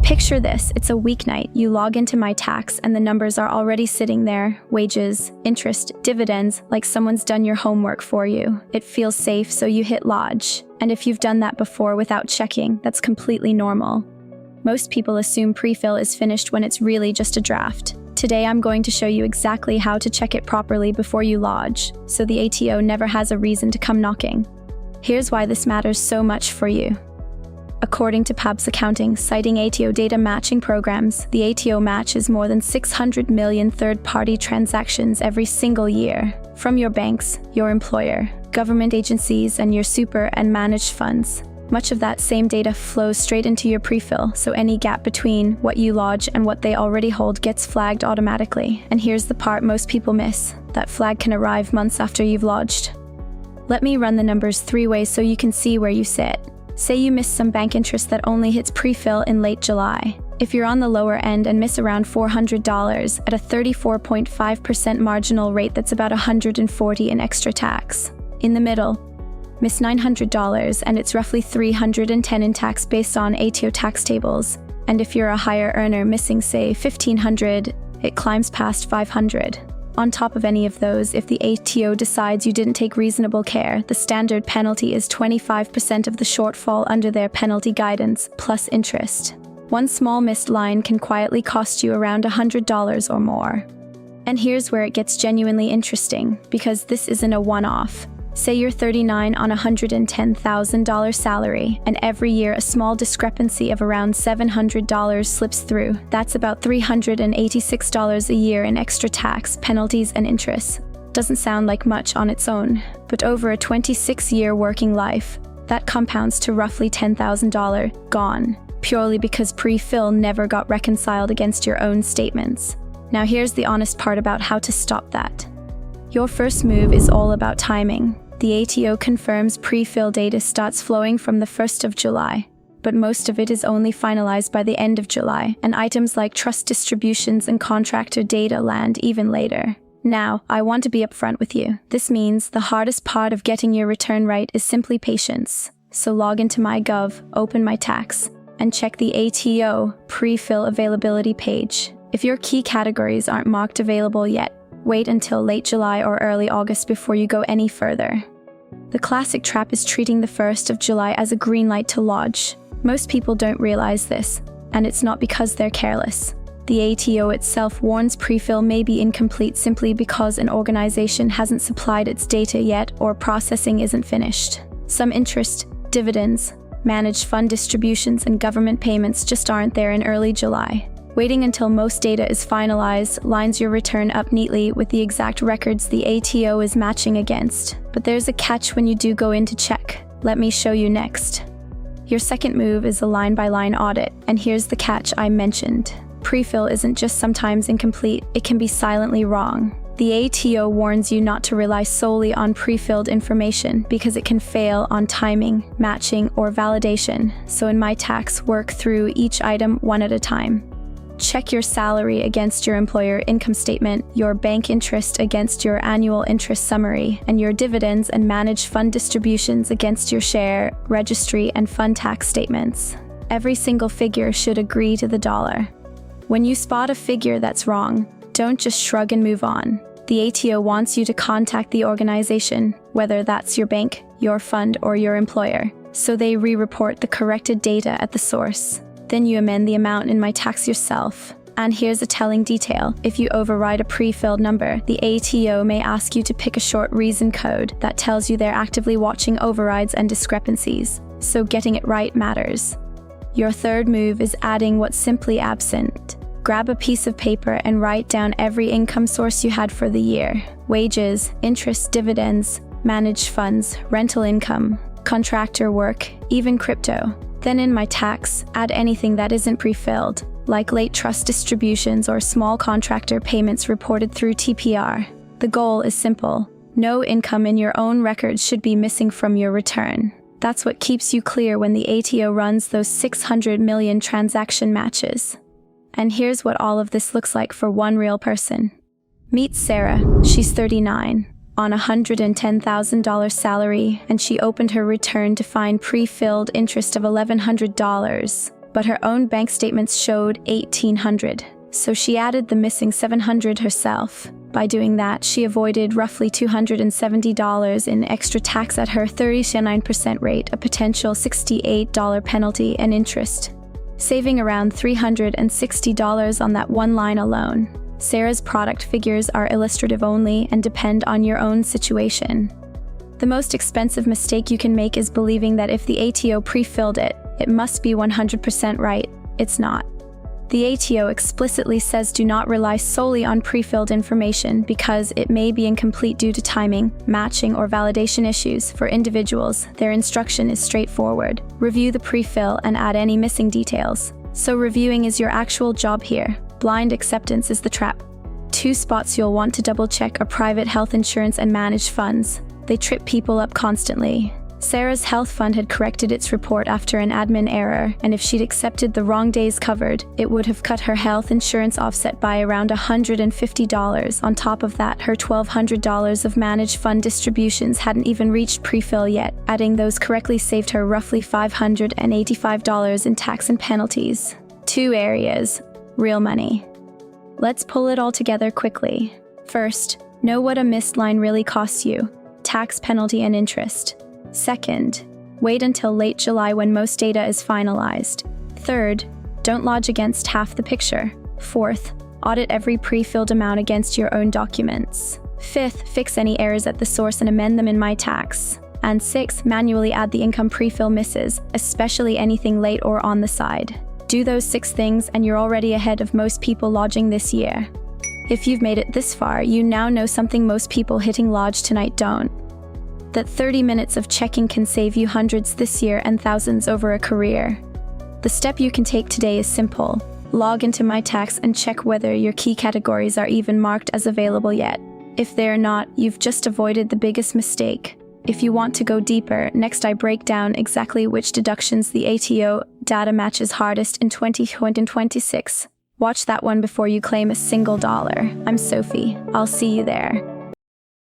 Picture this, it's a weeknight. You log into My Tax and the numbers are already sitting there. Wages, interest, dividends, like someone's done your homework for you. It feels safe, so you hit lodge. And if you've done that before without checking, that's completely normal. Most people assume pre-fill is finished when it's really just a draft. Today I'm going to show you exactly how to check it properly before you lodge, so the ATO never has a reason to come knocking. Here's why this matters so much for you. According to PABS Accounting, citing ATO data matching programs, the ATO matches more than 600 million third-party transactions every single year, from your banks, your employer, government agencies, and your super and managed funds. Much of that same data flows straight into your pre-fill, so any gap between what you lodge and what they already hold gets flagged automatically. And here's the part most people miss. That flag can arrive months after you've lodged. Let me run the numbers 3 ways so you can see where you sit. Say you miss some bank interest that only hits pre-fill in late July. If you're on the lower end and miss around $400 at a 34.5% marginal rate, that's about $140 in extra tax. In the middle, miss $900 and it's roughly $310 in tax based on ATO tax tables. And if you're a higher earner missing, say, $1,500, it climbs past $500. On top of any of those, if the ATO decides you didn't take reasonable care, the standard penalty is 25% of the shortfall under their penalty guidance, plus interest. One small missed line can quietly cost you around $100 or more. And here's where it gets genuinely interesting, because this isn't a one-off. Say you're 39 on a $110,000 salary, and every year a small discrepancy of around $700 slips through. That's about $386 a year in extra tax, penalties, and interest. Doesn't sound like much on its own, but over a 26-year working life, that compounds to roughly $10,000 gone, purely because pre-fill never got reconciled against your own statements. Now here's the honest part about how to stop that. Your first move is all about timing. The ATO confirms pre-fill data starts flowing from the 1st of July, but most of it is only finalized by the end of July, and items like trust distributions and contractor data land even later. Now, I want to be upfront with you. This means the hardest part of getting your return right is simply patience. So log into MyGov, open My Tax, and check the ATO pre-fill availability page. If your key categories aren't marked available yet, wait until late July or early August before you go any further. The classic trap is treating the 1st of July as a green light to lodge. Most people don't realize this, and it's not because they're careless. The ATO itself warns pre-fill may be incomplete simply because an organization hasn't supplied its data yet or processing isn't finished. Some interest, dividends, managed fund distributions, and government payments just aren't there in early July. Waiting until most data is finalized lines your return up neatly with the exact records the ATO is matching against. But there's a catch when you do go in to check. Let me show you next. Your second move is a line-by-line audit, and here's the catch I mentioned. Pre-fill isn't just sometimes incomplete, it can be silently wrong. The ATO warns you not to rely solely on pre-filled information because it can fail on timing, matching, or validation. So in My Tax, work through each item one at a time. Check your salary against your employer income statement, your bank interest against your annual interest summary, and your dividends and managed fund distributions against your share, registry, and fund tax statements. Every single figure should agree to the dollar. When you spot a figure that's wrong, don't just shrug and move on. The ATO wants you to contact the organization, whether that's your bank, your fund, or your employer, so they re-report the corrected data at the source. Then you amend the amount in My Tax yourself. And here's a telling detail. If you override a pre-filled number, the ATO may ask you to pick a short reason code that tells you they're actively watching overrides and discrepancies. So getting it right matters. Your third move is adding what's simply absent. Grab a piece of paper and write down every income source you had for the year. Wages, interest, dividends, managed funds, rental income, contractor work, even crypto. Then in My Tax, add anything that isn't pre-filled, like late trust distributions or small contractor payments reported through TPR. The goal is simple. No income in your own records should be missing from your return. That's what keeps you clear when the ATO runs those 600 million transaction matches. And here's what all of this looks like for one real person. Meet Sarah. She's 39. On a $110,000 salary, and she opened her return to find pre-filled interest of $1,100. but her own bank statements showed $1,800. So she added the missing $700 herself. By doing that, she avoided roughly $270 in extra tax at her 39% rate, a potential $68 penalty and interest, saving around $360 on that one line alone. Sarah's product figures are illustrative only and depend on your own situation. The most expensive mistake you can make is believing that if the ATO pre-filled it, it must be 100% right. It's not. The ATO explicitly says do not rely solely on pre-filled information because it may be incomplete due to timing, matching, or validation issues. For individuals, their instruction is straightforward. Review the pre-fill and add any missing details. So reviewing is your actual job here. Blind acceptance is the trap. 2 spots you'll want to double-check are private health insurance and managed funds. They trip people up constantly. Sarah's health fund had corrected its report after an admin error, and if she'd accepted the wrong days covered, it would have cut her health insurance offset by around $150. On top of that, her $1,200 of managed fund distributions hadn't even reached pre-fill yet. Adding those correctly saved her roughly $585 in tax and penalties. 2 areas. Real money. Let's pull it all together quickly. First, know what a missed line really costs you. Tax, penalty, and interest. Second, wait until late July when most data is finalized. Third, don't lodge against half the picture. Fourth, audit every pre-filled amount against your own documents. Fifth, fix any errors at the source and amend them in My Tax. And sixth, manually add the income pre-fill misses, especially anything late or on the side. Do those 6 things and you're already ahead of most people lodging this year. If you've made it this far, you now know something most people hitting lodge tonight don't. That 30 minutes of checking can save you hundreds this year and thousands over a career. The step you can take today is simple. Log into My Tax and check whether your key categories are even marked as available yet. If they're not, you've just avoided the biggest mistake. If you want to go deeper, next I break down exactly which deductions the ATO data matches hardest in 2026. Watch that one before you claim a single dollar. I'm Sophie. I'll see you there.